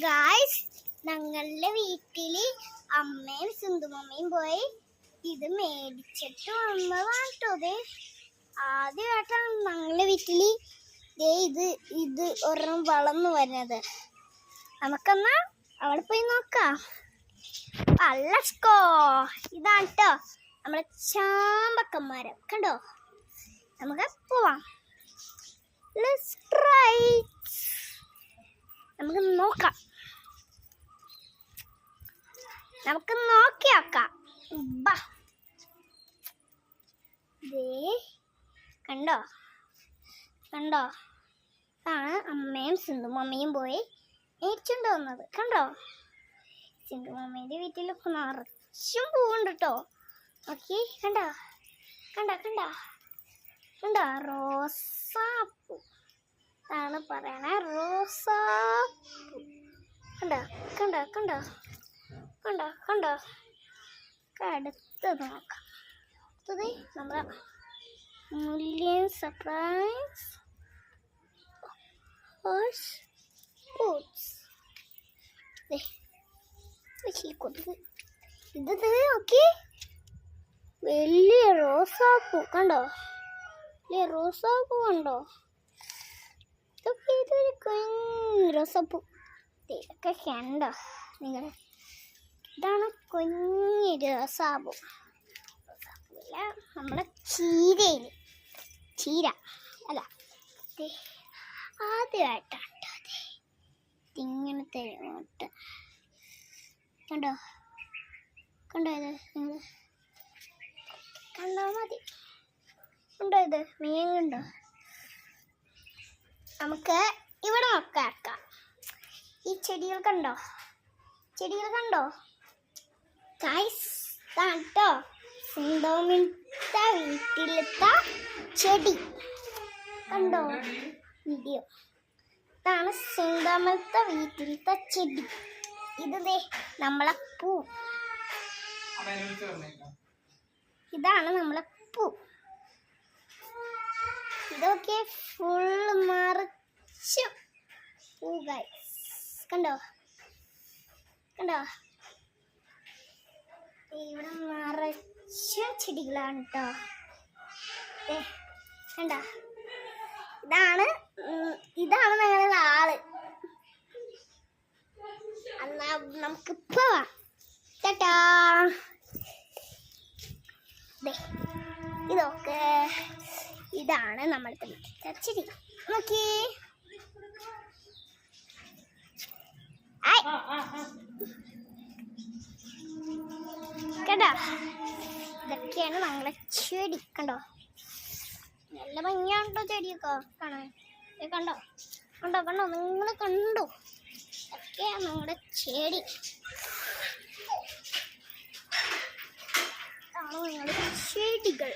Guys, ഞങ്ങളുടെ വീട്ടില് അമ്മയും സിന്ധുമമ്മയും പോയി ഇത് മേടിച്ചിട്ട് വന്നതാണ് കേട്ടോ. ആദ്യമായിട്ടാണ് ഞങ്ങളുടെ വീട്ടില് ഇത് ഒരെണ്ണം വളർന്നു വരുന്നത്. നമുക്കെന്നാ അവിടെ പോയി നോക്കാം. ഇതാണ് കേട്ടോ നമ്മളെ ചാമ്പക്കന്മാരം. കണ്ടോ, നമുക്ക് പോവാം. Let's try. നമുക്ക് നോക്കാം. കണ്ടോ കണ്ടോ, ആണ് അമ്മയും സിന്ധുമമ്മയും പോയി മേടിച്ചുകൊണ്ട് വന്നത്. കണ്ടോ, സിന്ധുമമ്മേൻ്റെ വീട്ടിലൊക്കെ നിറച്ചും പൂവുണ്ട് കേട്ടോ. ഓക്കെ, കണ്ടോ കണ്ടോ കണ്ടോ കണ്ടോ, റോസാപ്പൂ ആണ് പറയണേ, റോസാപ്പൂ. കണ്ടോ കണ്ടോ കണ്ടോ കണ്ടോ കണ്ടോ. അടുത്ത് നോക്കാം. അടുത്തത് നമ്മുടെ മുല്യൻ സർപ്രൈസ് ഇത് നോക്കി, വലിയ റോസാപ്പൂ. കണ്ടോ, വലിയ റോസാപ്പൂ കണ്ടോ. ഇതൊരു കുഞ്ഞു റോസാപ്പൂ. ഇതൊക്കെ കണ്ടോ നിങ്ങൾ, ഇതാണ് കുഞ്ഞു റോസാപ്പൂ. റോസാപ്പൂല്ല, നമ്മുടെ ചീര അല്ല, ആദ്യമായിട്ടാണ് ഇങ്ങനത്തെ ഇങ്ങോട്ട്. കണ്ടോ കണ്ടോ, ഇത് നിങ്ങൾ കണ്ടോ മതി. കണ്ടോ, ഇത് മീൻ കണ്ടോ. നമുക്ക് ഇവിടെ നോക്കാം. ഈ ചെടികൾ കണ്ടോ ഗൈസ്, കേട്ടോ സിന്ധുമിന്റെ വീട്ടിലത്തെ ചെടി കണ്ടോ. വീഡിയോ ഇതാണ് സിന്ധുമിന്റെ വീട്ടിലത്തെ ചെടി. ഇത് നമ്മളെ പൂ. ഇതാണ് നമ്മളെ പൂ. ഇതൊക്കെ ഫുള്ള് നിറച്ച് പൂ ഗൈസ്. കണ്ടോ കണ്ടോ, ഇവിടെ നിറച്ച് ചെടികളാണ് കേട്ടോ. കണ്ടോ, ഇതാണ് ഞങ്ങളുടെ ആള്. എന്നാ നമുക്ക് പോവാം. ടാറ്റാ. ഇതൊക്കെ ഇതാണ് നമ്മളുടെ ചെടി. നോക്കി കേട്ടോ, ഇതൊക്കെയാണ് ഞങ്ങളെ ചെടി. കണ്ടോ, നല്ല ഭംഗിയാണോ ചെടിയൊക്കെ കാണാൻ. കണ്ടോ കണ്ടോ കണ്ടോ, നിങ്ങൾ കണ്ടോ, ഇതൊക്കെയാണ് ഞങ്ങളുടെ ചെടി. ഇതാണ് ഞങ്ങളുടെ ചെടികൾ.